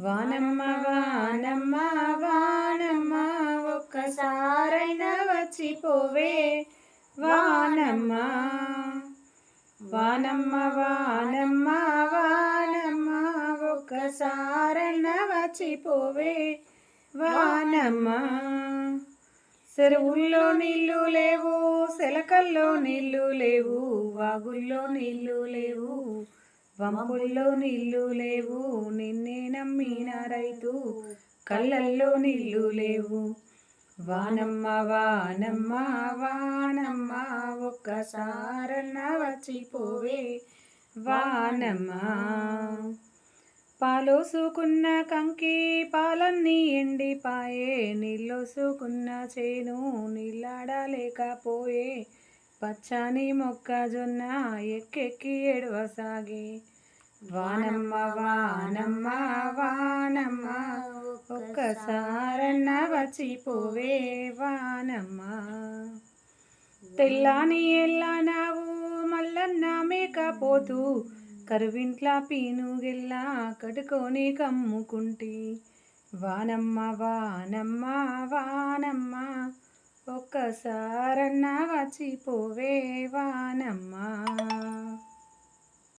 వానమ్మ వానమ్మ వానమ్మ ఒక్కసారైనా వచ్చిపోవే వానమ్మ. వానమ్మ వానమ్మ వానమ్మ ఒక్కసారైనా వచ్చిపోవే వానమ్మ. చెరువుల్లో నీళ్ళు లేవు, సెలకల్లో నీళ్ళు లేవు, వాగుల్లో నీళ్ళు లేవు, వంపుల్లో నీళ్ళు లేవు, నిన్నే నమ్మిన రైతు కళ్ళల్లో నీళ్ళు లేవు. వానమ్మ వానమ్మ వానమ్మ ఒక్కసారన్నా వచ్చిపోవే వానమ్మ. పాలోసుకున్న కంకి పాలన్నీ ఎండిపాయే, నీళ్ళోసుకున్న చేను నీళ్ళాడలేకపోయే, పచ్చని మొక్కజొన్న ఎక్కెక్కి ఎడవసాగే. వానమ్మ వానమ్మ వానమ్మ ఒక్కసారన్నా వచ్చిపోవే వానమ్మ. తెల్లాని ఎల్లనావు మల్లన్న మేకపోతూ, కరువింట్ల పీనుగెల్లా కట్టుకొని కమ్ముకుంటి. వానమ్మ వానమ్మ వానమ్మ ఒక్కసారన్నా వచ్చిపోవే వానమ్మ.